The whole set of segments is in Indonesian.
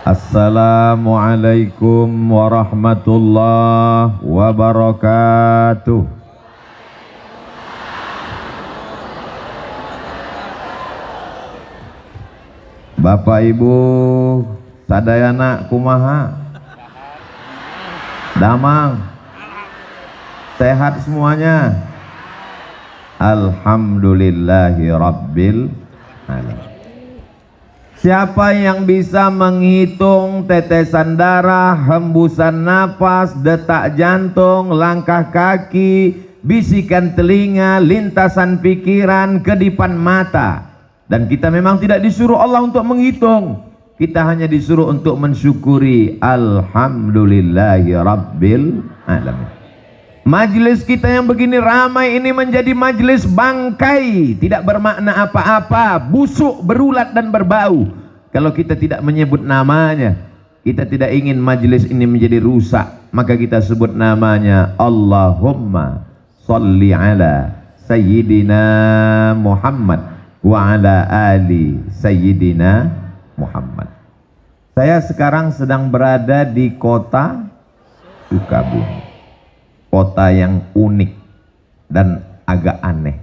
Assalamualaikum warahmatullahi wabarakatuh. Bapak Ibu sadayana kumaha? Damang sehat semuanya? Alhamdulillahi rabbil alamin. Siapa yang bisa menghitung tetesan darah, hembusan napas, detak jantung, langkah kaki, bisikan telinga, lintasan pikiran, kedipan mata. Dan kita memang tidak disuruh Allah untuk menghitung. Kita hanya disuruh untuk mensyukuri. Alhamdulillahi rabbil alamin. Majelis kita yang begini ramai ini menjadi majelis bangkai, tidak bermakna apa-apa, busuk, berulat dan berbau. Kalau kita tidak menyebut namanya, kita tidak ingin majelis ini menjadi rusak, maka kita sebut namanya Allahumma sholli ala Sayyidina Muhammad wa ala ali Sayyidina Muhammad. Saya sekarang sedang berada di kota Sukabumi. Kota yang unik dan agak aneh.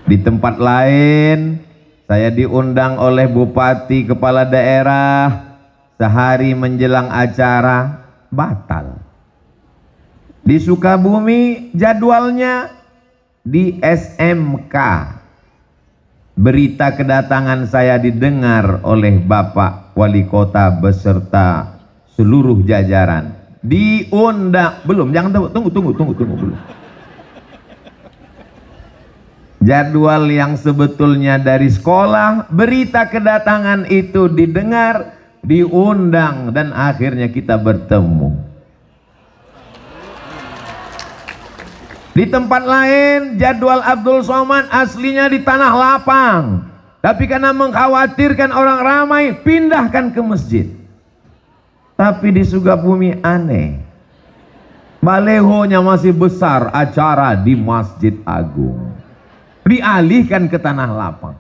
Di tempat lain saya diundang oleh bupati, kepala daerah, sehari menjelang acara batal. Di Sukabumi jadwalnya di SMK. Berita kedatangan saya didengar oleh Bapak Wali Kota beserta seluruh jajaran. Diundang belum, jangan tunggu belum. Jadwal yang sebetulnya dari sekolah, berita kedatangan itu didengar, diundang, dan akhirnya kita bertemu. Di tempat lain jadwal Abdul Somad aslinya di Tanah Lapang, tapi karena mengkhawatirkan orang ramai pindahkan ke masjid. Tapi di Sukabumi aneh, balehonya masih besar, acara di Masjid Agung, dialihkan ke Tanah Lapang.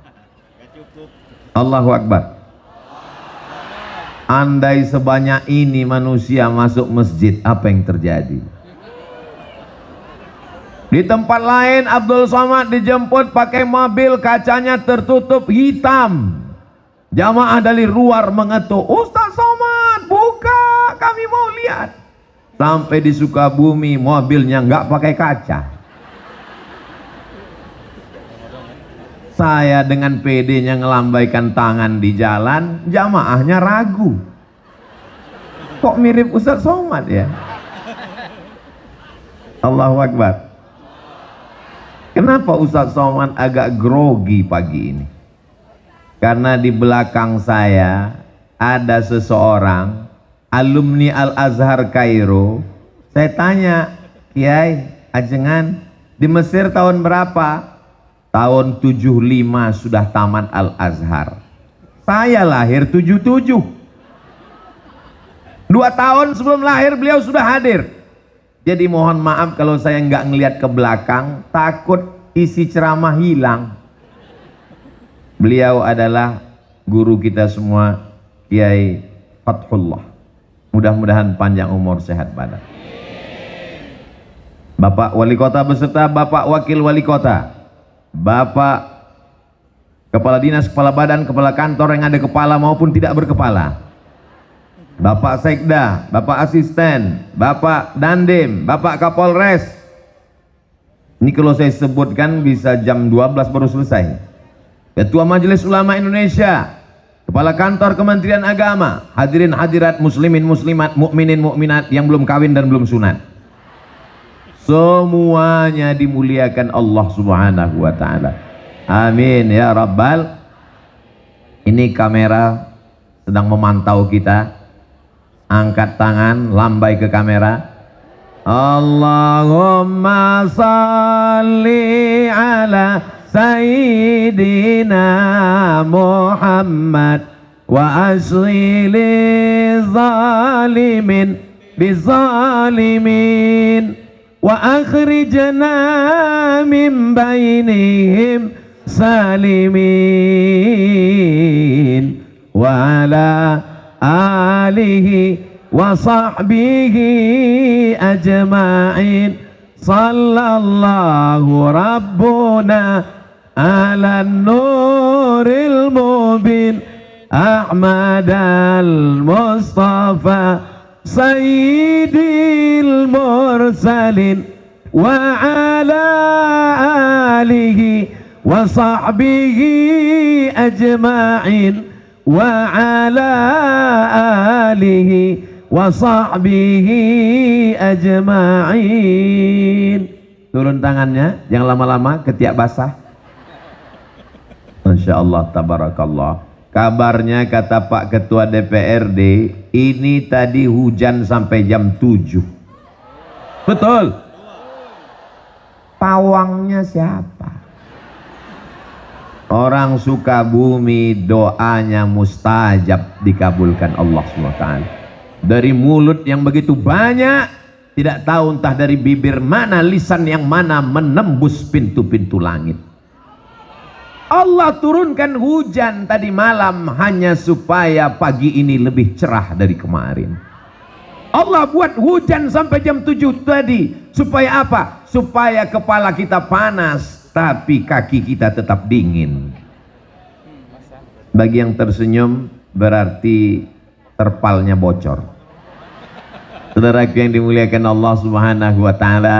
Allahu Akbar. Andai sebanyak ini manusia masuk masjid, apa yang terjadi? Di tempat lain Abdul Somad dijemput pakai mobil, kacanya tertutup hitam. Jamaah dari luar mengetuk, Ustaz Somad buka, kami mau lihat. Sampai di Sukabumi mobilnya nggak pakai kaca. Saya dengan PD-nya ngelambaikan tangan di jalan, jamaahnya ragu. Kok mirip Ustaz Somad ya? Allahu Akbar. Kenapa Ustaz Somad agak grogi pagi ini? Karena di belakang saya ada seseorang alumni Al-Azhar Kairo. Saya tanya, Kiai, ajengan di Mesir tahun berapa? Tahun 75 sudah tamat Al-Azhar. Saya lahir 77. 2 tahun sebelum lahir beliau sudah hadir. Jadi mohon maaf kalau saya nggak ngelihat ke belakang, takut isi ceramah hilang. Beliau adalah guru kita semua, Kiai Fathullah. Mudah-mudahan panjang umur, sehat badan. Bapak Wali Kota beserta Bapak Wakil Wali Kota, Bapak Kepala Dinas, Kepala Badan, Kepala Kantor yang ada kepala maupun tidak berkepala, Bapak Sekda, Bapak Asisten, Bapak Dandim, Bapak Kapolres. Ini kalau saya sebutkan bisa jam 12 baru selesai. Ketua Majelis Ulama Indonesia, Kepala Kantor Kementerian Agama, hadirin hadirat muslimin muslimat, mukminin mukminat yang belum kawin dan belum sunat. Semuanya dimuliakan Allah Subhanahu wa taala. Amin ya rabbal. Ini kamera sedang memantau kita. Angkat tangan, lambai ke kamera. Allahumma salli ala Sayyidina Muhammad wa aslili zalimin bizalimin wa akhrijna min bainihim salimin wa ala alihi wa sahbihi ajma'in. Sallallahu rabbuna ala nuril mubin Ahmad al-Mustafa sayyidil mursalin wa ala alihi wa sahbihi ajma'in wa ala alihi wa sahbihi ajma'in. Turun tangannya, jangan lama-lama ketiak basah. Masya Allah, tabarakallah. Kabarnya kata Pak Ketua DPRD, ini tadi hujan sampai jam 7. Betul? Pawangnya siapa? Orang Sukabumi doanya mustajab, dikabulkan Allah SWT. Dari mulut yang begitu banyak, tidak tahu entah dari bibir mana, lisan yang mana menembus pintu-pintu langit. Allah turunkan hujan tadi malam hanya supaya pagi ini lebih cerah dari kemarin. Allah buat hujan sampai jam 7 tadi supaya apa? Supaya kepala kita panas tapi kaki kita tetap dingin. Bagi yang tersenyum berarti terpalnya bocor. Saudaraku yang dimuliakan Allah Subhanahu wa taala,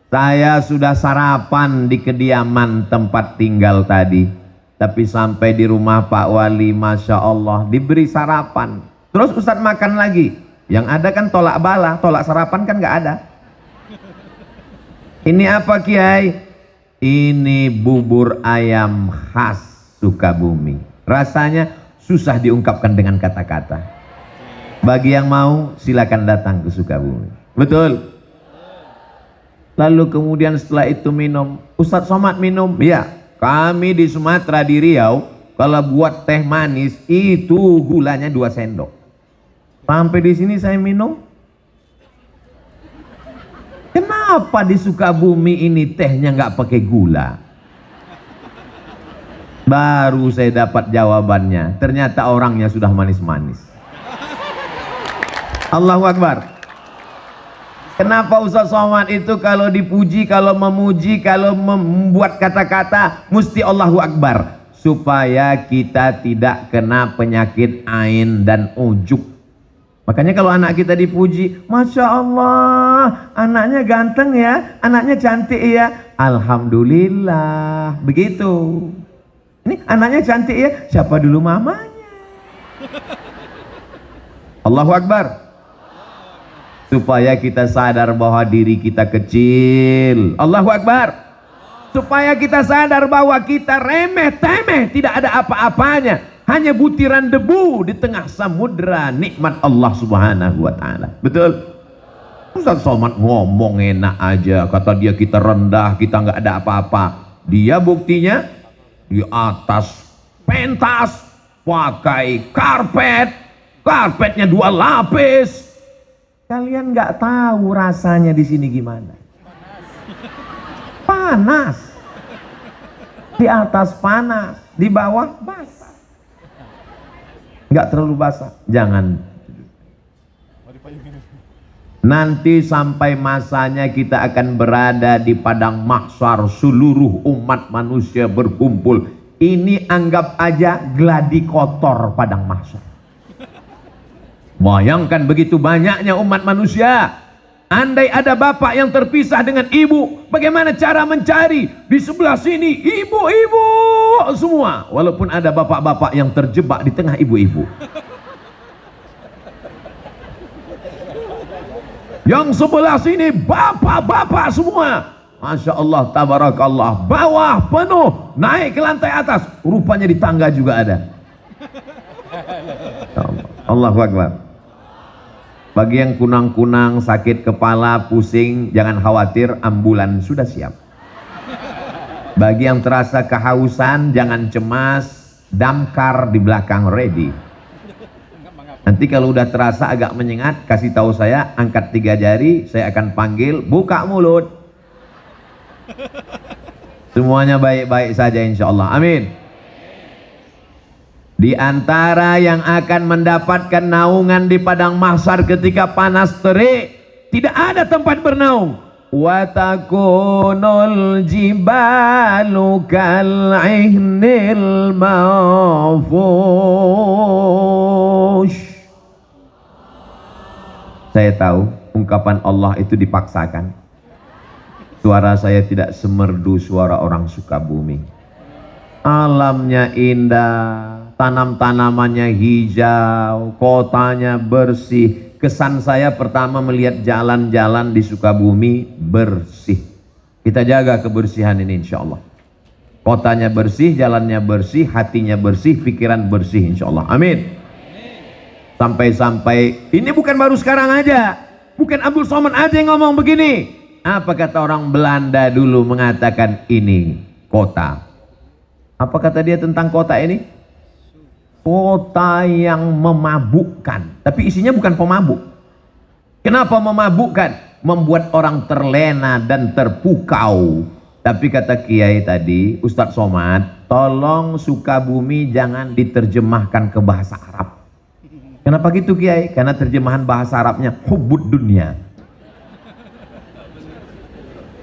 saya sudah sarapan di kediaman tempat tinggal tadi, tapi sampai di rumah Pak Wali, Masya Allah, diberi sarapan. Terus Ustadz makan lagi, yang ada kan tolak bala, tolak sarapan kan nggak ada. Ini apa Kiai? Ini bubur ayam khas Sukabumi. Rasanya susah diungkapkan dengan kata-kata. Bagi yang mau silakan datang ke Sukabumi. Betul? Lalu kemudian setelah itu minum. Ustadz Somad minum? Ya, kami di Sumatera, di Riau, kalau buat teh manis itu gulanya 2 sendok. Sampai di sini saya minum. Kenapa di Sukabumi ini tehnya nggak pakai gula? Baru saya dapat jawabannya. Ternyata orangnya sudah manis-manis. Allahu Akbar. Kenapa Ustaz Somad itu kalau dipuji, kalau memuji, kalau membuat kata-kata mesti Allahu Akbar, supaya kita tidak kena penyakit ain dan ujub. Makanya kalau anak kita dipuji, Masya Allah, anaknya ganteng ya, anaknya cantik ya, Alhamdulillah. Begitu. Ini anaknya cantik ya, siapa dulu mamanya? Allahu Akbar. Supaya kita sadar bahwa diri kita kecil. Allahu Akbar. Supaya kita sadar bahwa kita remeh-temeh, tidak ada apa-apanya, hanya butiran debu di tengah samudra nikmat Allah Subhanahu wa taala. Betul? Ustaz Somad ngomong enak aja, kata dia kita rendah, kita nggak ada apa-apa. Dia buktinya di atas pentas pakai karpet, karpetnya 2 lapis. Kalian nggak tahu rasanya di sini gimana? Panas. Di atas panas, di bawah basah. Nggak terlalu basah. Jangan. Nanti sampai masanya kita akan berada di padang mahsyar, seluruh umat manusia berkumpul. Ini anggap aja gladi kotor padang mahsyar. Bayangkan begitu banyaknya umat manusia. Andai ada bapak yang terpisah dengan ibu, bagaimana cara mencari? Di sebelah sini ibu-ibu semua, walaupun ada bapak-bapak yang terjebak di tengah ibu-ibu. Yang sebelah sini bapak-bapak semua, Masya Allah, tabarakallah, bawah penuh, naik ke lantai atas, rupanya di tangga juga ada. Allahu Akbar. Bagi yang kunang-kunang, sakit kepala, pusing, jangan khawatir, ambulan sudah siap. Bagi yang terasa kehausan, jangan cemas, damkar di belakang ready. Nanti kalau udah terasa agak menyengat, kasih tahu saya, angkat 3 jari, saya akan panggil, buka mulut. Semuanya baik-baik saja insya Allah, amin. Di antara yang akan mendapatkan naungan di padang mahsyar ketika panas terik, tidak ada tempat bernaung. Wa takunul jibalu kal'ihnil manfush. Saya tahu ungkapan Allah itu dipaksakan. Suara saya tidak semerdu suara orang Sukabumi. Alamnya indah, tanam-tanamannya hijau, kotanya bersih. Kesan saya pertama melihat jalan-jalan di Sukabumi bersih. Kita jaga kebersihan ini insya Allah. Kotanya bersih, jalannya bersih, hatinya bersih, pikiran bersih insya Allah. Amin. Sampai-sampai ini bukan baru sekarang aja. Bukan Abdul Somad aja yang ngomong begini. Apa kata orang Belanda dulu mengatakan ini kota? Apa kata dia tentang kota ini? Kota yang memabukkan. Tapi isinya bukan pemabuk. Kenapa memabukkan? Membuat orang terlena dan terpukau. Tapi kata Kiai tadi, Ustadz Somad, tolong Sukabumi jangan diterjemahkan ke bahasa Arab. Kenapa gitu Kiai? Karena terjemahan bahasa Arabnya hubbud dunia.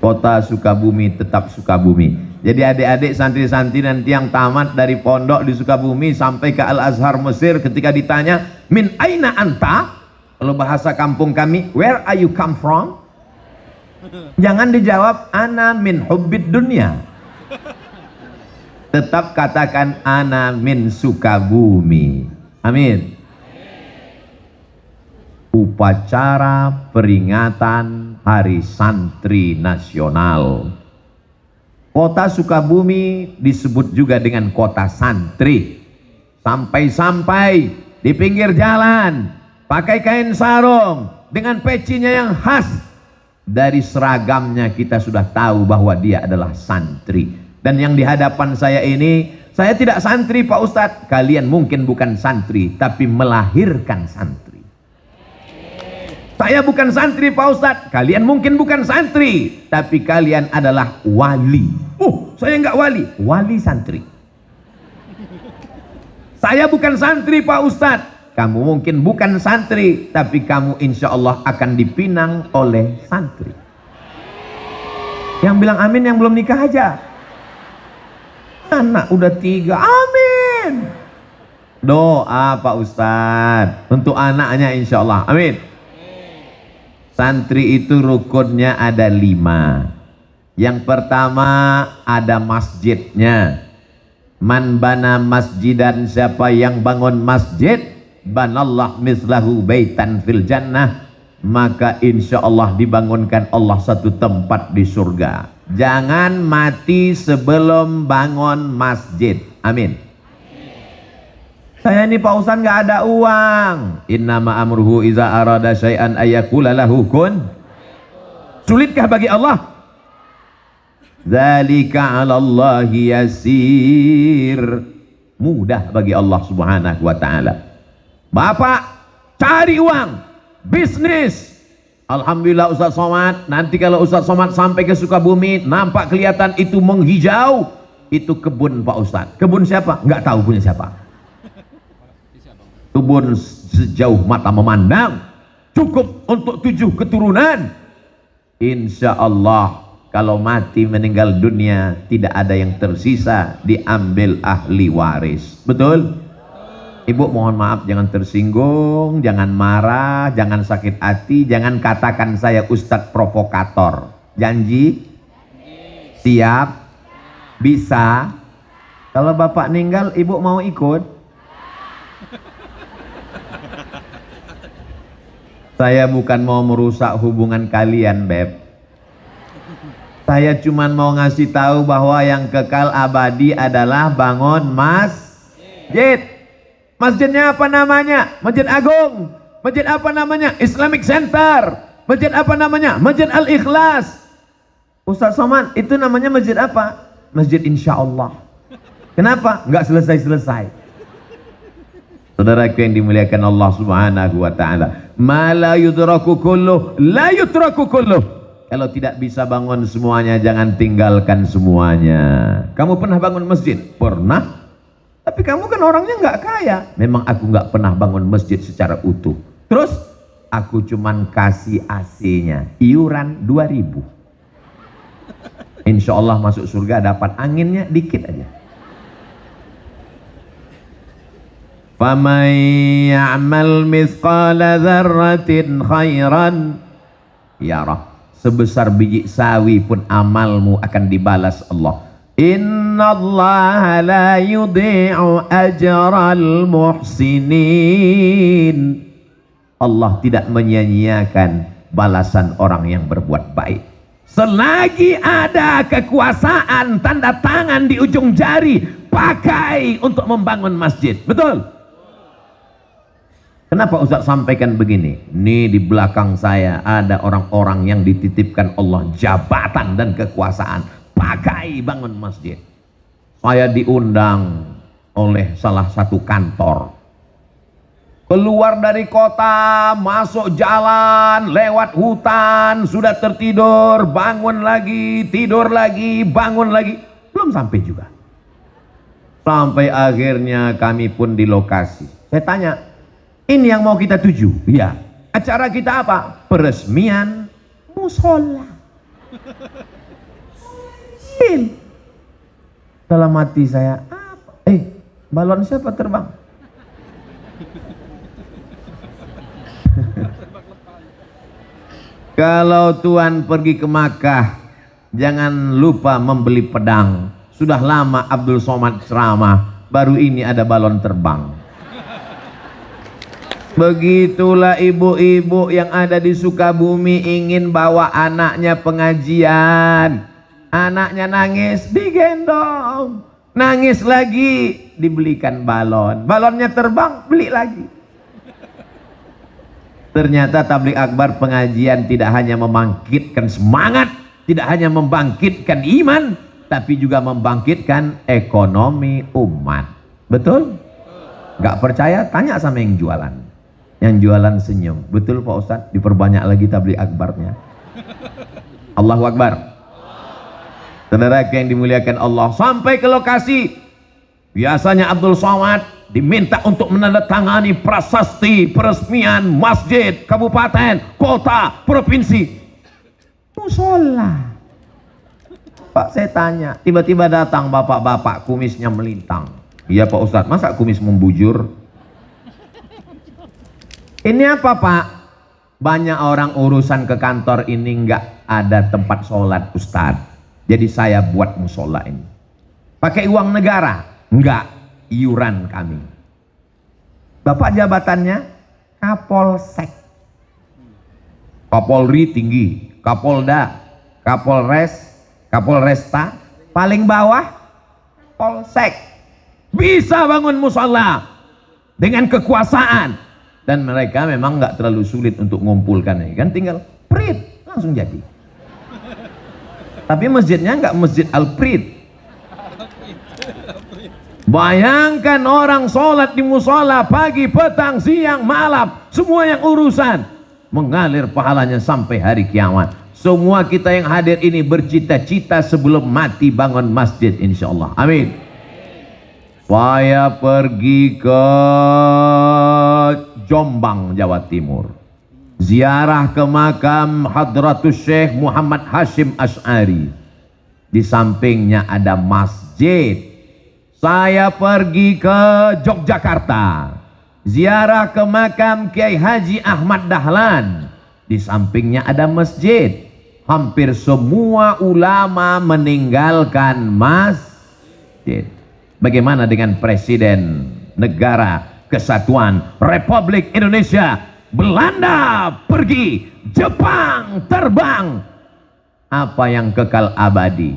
Kota Sukabumi tetap Sukabumi. Jadi adik-adik santri-santri nanti yang tamat dari pondok di Sukabumi sampai ke Al-Azhar Mesir, ketika ditanya min aina anta, kalau bahasa kampung kami, where are you come from, jangan dijawab ana min hubbid dunya, tetap katakan ana min Sukabumi. Amin. Upacara peringatan Hari Santri Nasional. Kota Sukabumi disebut juga dengan kota santri. Sampai-sampai di pinggir jalan pakai kain sarung dengan pecinya yang khas. Dari seragamnya kita sudah tahu bahwa dia adalah santri. Dan yang di hadapan saya ini, saya tidak santri Pak Ustadz. Kalian mungkin bukan santri, tapi melahirkan santri. Saya bukan santri Pak Ustadz, kalian mungkin bukan santri, tapi kalian adalah wali. Saya enggak wali, wali santri. Saya bukan santri Pak Ustadz, kamu mungkin bukan santri, tapi kamu insya Allah akan dipinang oleh santri. Yang bilang amin yang belum nikah aja. Anak udah 3, amin. Doa Pak Ustadz untuk anaknya insya Allah, amin. Santri itu rukunnya ada 5. Yang pertama ada masjidnya. Man bana masjidan, siapa yang bangun masjid, banallah mislahu baitan fil jannah, maka insya Allah dibangunkan Allah satu tempat di surga. Jangan mati sebelum bangun masjid. Amin. Saya ini Pak Ustadz nggak ada uang. Innama amruhu iza arada syai'an ayyakula lahu kun. Sulitkah bagi Allah? Dzalika 'alallahi yasir. Mudah bagi Allah Subhanahu wa taala. Bapak cari uang, bisnis. Alhamdulillah Ustadz Somad, nanti kalau Ustadz Somad sampai ke Sukabumi nampak kelihatan itu menghijau, itu kebun Pak Ustadz. Kebun siapa? Nggak tahu punya siapa. Kebun sejauh mata memandang, cukup untuk 7 keturunan. Insya Allah kalau mati meninggal dunia tidak ada yang tersisa, diambil ahli waris. Betul? Ibu mohon maaf, jangan tersinggung, jangan marah, jangan sakit hati, jangan katakan saya Ustadz provokator. Janji? Siap? Bisa? Kalau bapak meninggal ibu mau ikut? Saya bukan mau merusak hubungan kalian, Beb. Saya cuma mau ngasih tahu bahwa yang kekal abadi adalah bangun masjid. Masjidnya apa namanya? Masjid Agung. Masjid apa namanya? Islamic Center. Masjid apa namanya? Masjid Al-Ikhlas. Ustadz Somad, itu namanya masjid apa? Masjid Insya Allah. Kenapa? Nggak selesai-selesai. Saudaraku yang dimuliakan Allah Subhanahu wa taala, ma la yudraku kulluh la yutraku kulluh. Kalau tidak bisa bangun semuanya, jangan tinggalkan semuanya. Kamu pernah bangun masjid? Pernah. Tapi kamu kan orangnya nggak kaya. Memang aku nggak pernah bangun masjid secara utuh. Terus aku cuman kasih AC-nya, iuran 2.000. Insya Allah masuk surga dapat anginnya dikit aja. فَمَنْ يَعْمَلْ مِثْقَالَ ذَرَّةٍ خَيْرًا يَرَهُ. Sebesar biji sawi pun amalmu akan dibalas Allah. Innallaha la yudhi'u ajral muhsinin. Allah tidak menyia-nyiakan balasan orang yang berbuat baik. Selagi ada kekuasaan, tanda tangan di ujung jari, pakai untuk membangun masjid. Betul? Kenapa Ustaz sampaikan begini? Ini di belakang saya ada orang-orang yang dititipkan Allah jabatan dan kekuasaan. Pakai bangun masjid. Saya diundang oleh salah satu kantor. Keluar dari kota, masuk jalan, lewat hutan, sudah tertidur, bangun lagi, tidur lagi, bangun lagi. Belum sampai juga. Sampai akhirnya kami pun di lokasi. Saya tanya, ini yang mau kita tuju? Iya. Acara kita apa? Peresmian musola. Dalam hati saya, apa? Balon siapa terbang? Kalau Tuhan pergi ke Makkah, jangan lupa membeli pedang. Sudah lama Abdul Somad ceramah, baru ini ada balon terbang. Begitulah ibu-ibu yang ada di Sukabumi ingin bawa anaknya pengajian. Anaknya nangis, digendong. Nangis lagi, dibelikan balon. Balonnya terbang, beli lagi. Ternyata tabligh akbar pengajian tidak hanya membangkitkan semangat, tidak hanya membangkitkan iman, tapi juga membangkitkan ekonomi umat. Betul? Gak percaya? Tanya sama yang jualan. Yang jualan senyum. Betul Pak Ustadz? Diperbanyak lagi tabligh akbarnya. Allahu Akbar. Saudara yang dimuliakan Allah, sampai ke lokasi. Biasanya Abdul Somad diminta untuk menandatangani prasasti peresmian masjid, kabupaten, kota, provinsi. Musola. Pak, saya tanya, tiba-tiba datang bapak-bapak kumisnya melintang. Iya Pak Ustadz, masa kumis membujur? Ini apa Pak? Banyak orang urusan ke kantor ini nggak ada tempat sholat Ustadz. Jadi saya buat musola ini. Pakai uang negara? Enggak, iuran kami. Bapak jabatannya Kapolsek. Kapolri tinggi, Kapolda, Kapolres, Kapolresta, paling bawah Polsek. Bisa bangun musola dengan kekuasaan. Dan mereka memang nggak terlalu sulit untuk mengumpulkannya, kan tinggal prit langsung jadi. Tapi masjidnya nggak masjid al-prit. Bayangkan orang sholat di musola pagi, petang, siang, malam, semua yang urusan mengalir pahalanya sampai hari kiamat. Semua kita yang hadir ini bercita-cita sebelum mati bangun masjid insyaallah. Amin. Saya pergi ke Jombang, Jawa Timur. Ziarah ke makam Hadratus Syekh Muhammad Hashim Asy'ari. Di sampingnya ada masjid. Saya pergi ke Yogyakarta. Ziarah ke makam Kiai Haji Ahmad Dahlan. Di sampingnya ada masjid. Hampir semua ulama meninggalkan masjid. Bagaimana dengan Presiden Negara Kesatuan Republik Indonesia? Belanda pergi, Jepang terbang. Apa yang kekal abadi?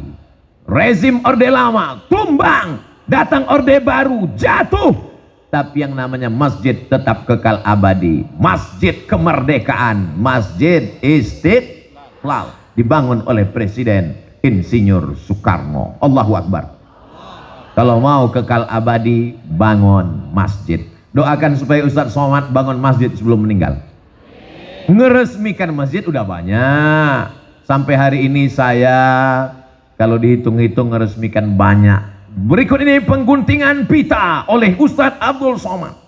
Rezim Orde Lama tumbang, datang Orde Baru jatuh. Tapi yang namanya masjid tetap kekal abadi. Masjid kemerdekaan, Masjid Istiqlal, dibangun oleh Presiden Insinyur Soekarno. Allahu Akbar. Kalau mau kekal abadi, bangun masjid. Doakan supaya Ustadz Somad bangun masjid sebelum meninggal. Ngeresmikan masjid udah banyak. Sampai hari ini saya kalau dihitung-hitung ngeresmikan banyak. Berikut ini pengguntingan pita oleh Ustadz Abdul Somad.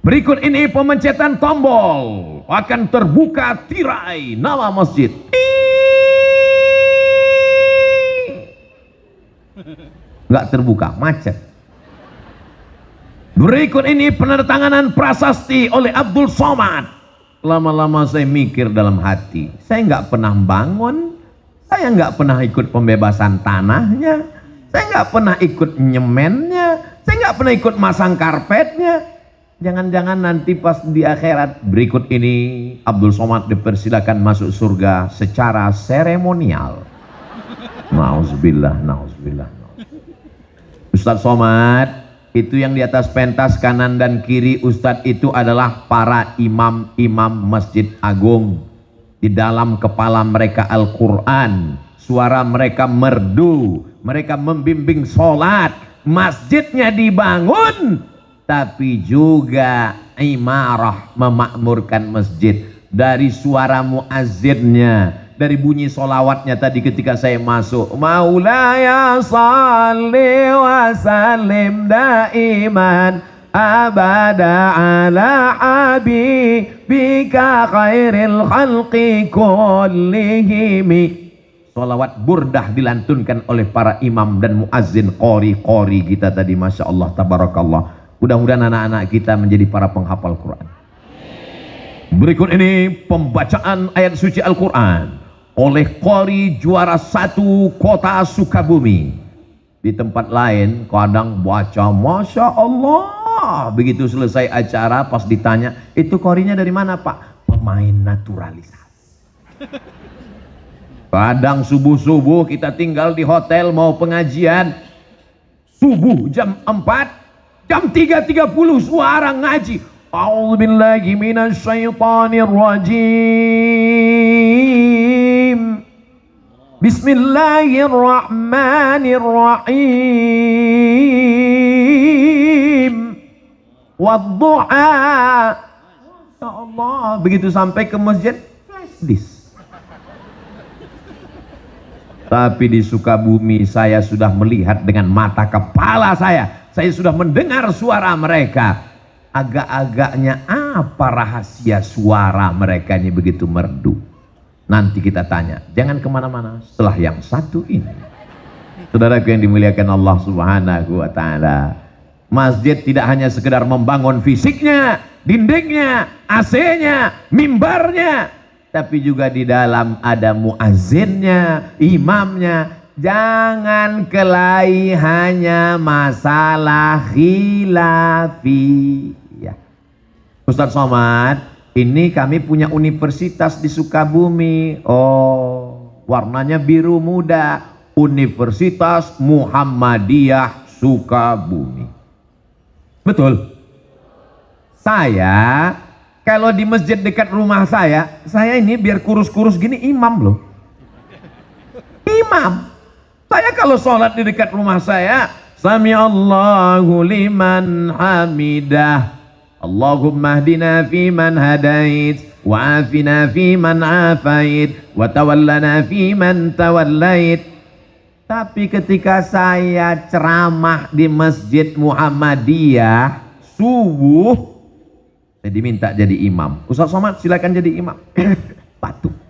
Berikut ini pemencetan tombol, akan terbuka tirai nama masjid. Nggak terbuka, macet. Berikut ini penandatanganan prasasti oleh Abdul Somad. Lama-lama saya mikir dalam hati, saya nggak pernah bangun, saya nggak pernah ikut pembebasan tanahnya, saya nggak pernah ikut nyemennya, saya nggak pernah ikut masang karpetnya. Jangan-jangan nanti pas di akhirat berikut ini Abdul Somad dipersilakan masuk surga secara seremonial. Nauzubillah, nauzubillah. Ustadz Somad, itu yang di atas pentas kanan dan kiri Ustadz itu adalah para imam-imam Masjid Agung. Di dalam kepala mereka Al-Quran, suara mereka merdu, mereka membimbing sholat, masjidnya dibangun, tapi juga imarah, memakmurkan masjid. Dari suara muazzinnya, dari bunyi solawatnya tadi ketika saya masuk, Maulaya salli wa sallim daiman abada ala habibika khairil khalqi kullihimi. Solawat burdah dilantunkan oleh para imam dan muazzin, qori kita tadi. Masya Allah, tabarakallah. Mudah-mudahan anak-anak kita menjadi para penghafal Quran. Berikut ini pembacaan ayat suci Al-Quran oleh qori juara 1 kota Sukabumi. Di tempat lain kadang baca Masya Allah, begitu selesai acara pas ditanya, itu qorinya dari mana Pak? Pemain naturalisasi. Kadang subuh-subuh kita tinggal di hotel mau pengajian, subuh jam 4, jam 3.30 suara ngaji. A'udzubillahi minasyaitonir rajim. Bismillahirrahmanirrahim. Wadduha. Ya Allah, begitu sampai ke masjid flash disk. Tapi di Sukabumi saya sudah melihat dengan mata kepala saya sudah mendengar suara mereka. Agak-agaknya apa rahasia suara mereka ini begitu merdu? Nanti kita tanya, jangan kemana-mana setelah yang satu ini. Saudaraku yang dimuliakan Allah Subhanahu wa ta'ala, masjid tidak hanya sekedar membangun fisiknya, dindingnya, AC-nya, mimbarnya, tapi juga di dalam ada muazzinnya, imamnya. Jangan kelahi hanya masalah khilafi. Ya. Ustadz Somad, ini kami punya universitas di Sukabumi. Oh, warnanya biru muda. Universitas Muhammadiyah Sukabumi. Betul. Saya kalau di masjid dekat rumah saya ini biar kurus-kurus gini imam loh. Imam. Saya kalau sholat di dekat rumah saya, Sami Allahu liman hamidah, Allahumma hdina fi man hadait, wa afina fi man afait, wa tawallana fi man tawallait. Tapi ketika saya ceramah di Masjid Muhammadiyah subuh, saya diminta jadi imam. Ustaz Somad silakan jadi imam. Patuh.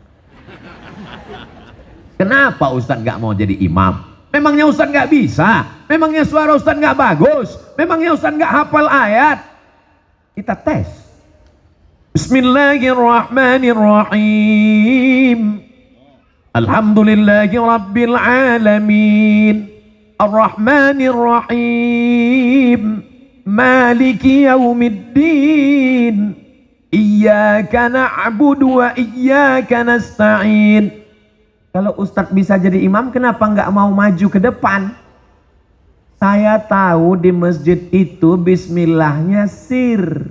Kenapa Ustaz nggak mau jadi imam? Memangnya Ustaz nggak bisa? Memangnya suara Ustaz nggak bagus? Memangnya Ustaz nggak hafal ayat? Kita tes. Bismillahirrahmanirrahim. Alhamdulillahi rabbil alamin. Ar-Rahmanir-Rahim. Maliki yaumiddin. Iyyaka na'budu wa iyyaka nasta'in. Kalau Ustadz bisa jadi imam, kenapa nggak mau maju ke depan? Saya tahu di masjid itu bismillahnya sir.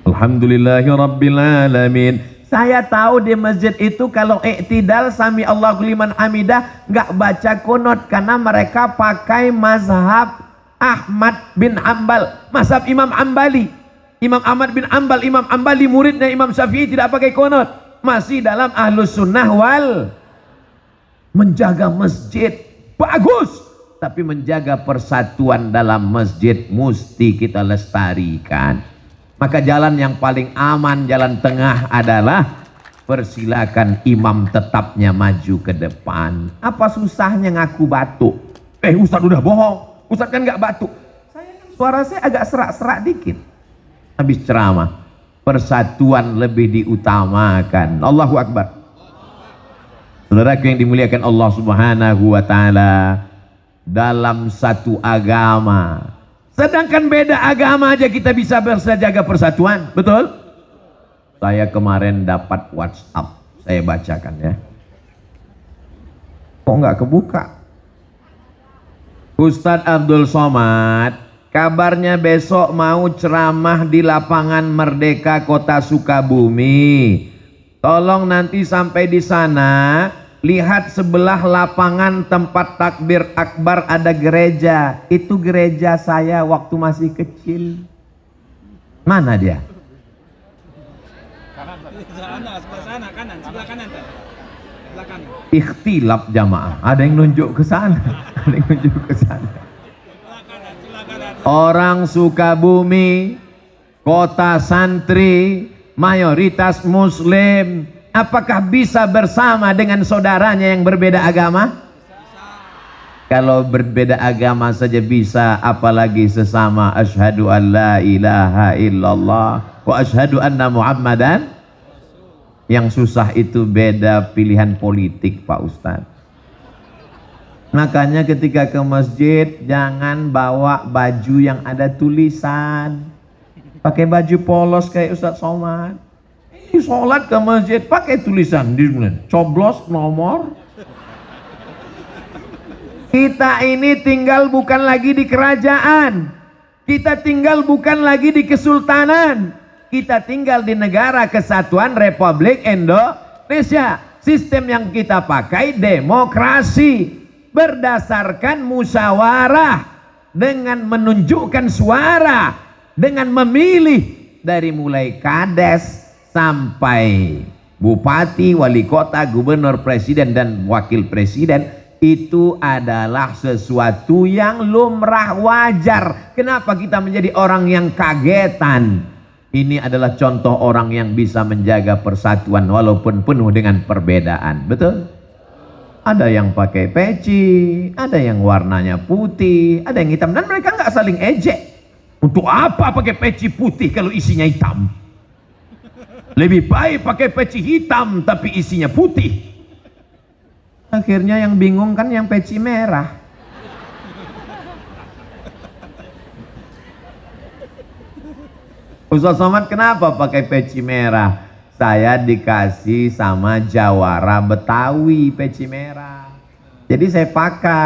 Alhamdulillahirabbil alamin. Saya tahu di masjid itu kalau iktidal sami Allahu liman hamidah nggak baca kunut karena mereka pakai mazhab Ahmad bin Hanbal, mazhab Imam Ambali. Imam Ahmad bin Hanbal, Imam Ambali muridnya Imam Syafi'i tidak pakai kunut, masih dalam Ahlus Sunnah wal. menjaga masjid bagus, tapi menjaga persatuan dalam masjid mesti kita lestarikan. Maka jalan yang paling aman, jalan tengah adalah persilakan imam tetapnya maju ke depan. Apa susahnya ngaku batuk? Ustaz udah bohong, Ustaz kan nggak batuk. Suara saya agak serak-serak dikit. Habis ceramah, persatuan lebih diutamakan. Allahu Akbar. Saudaraku yang dimuliakan Allah Subhanahu wa Ta'ala, dalam satu agama, sedangkan beda agama aja kita bisa jaga persatuan, betul? Saya kemarin dapat WhatsApp, saya bacakan ya. Kok nggak kebuka? Ustadz Abdul Somad, kabarnya besok mau ceramah di lapangan Merdeka Kota Sukabumi. Tolong nanti sampai di sana, lihat sebelah lapangan tempat takbir akbar ada gereja. Itu gereja saya waktu masih kecil. Mana dia? Sebelah kanan, sebelah kanan. Ikhtilaf jamaah. Ada yang nunjuk ke sana, ada yang nunjuk ke sana. Orang Sukabumi, kota santri, mayoritas muslim, apakah bisa bersama dengan saudaranya yang berbeda agama? Kalau berbeda agama saja bisa, apalagi sesama asyhadu an la ilaha illallah wa asyhadu anna muhammadan. Yang susah itu beda pilihan politik, Pak Ustadz. Makanya ketika ke masjid jangan bawa baju yang ada tulisan. Pakai baju polos kayak Ustadz Somad. Sholat ke masjid pakai tulisan di coblos nomor. Kita ini tinggal bukan lagi di kerajaan, kita tinggal bukan lagi di kesultanan, kita tinggal di negara kesatuan Republik Indonesia. Sistem yang kita pakai demokrasi, berdasarkan musyawarah, dengan menunjukkan suara, dengan memilih dari mulai kades sampai bupati, wali kota, gubernur, presiden, dan wakil presiden. Itu adalah sesuatu yang lumrah, wajar. Kenapa kita menjadi orang yang kagetan? Ini adalah contoh orang yang bisa menjaga persatuan walaupun penuh dengan perbedaan. Betul? Ada yang pakai peci, ada yang warnanya putih, ada yang hitam, dan mereka nggak saling ejek. Untuk apa pakai peci putih kalau isinya hitam? Lebih baik pakai peci hitam tapi isinya putih. Akhirnya yang bingung kan yang peci merah. Ustaz Somad kenapa pakai peci merah? Saya dikasih sama jawara Betawi peci merah, jadi saya pakai.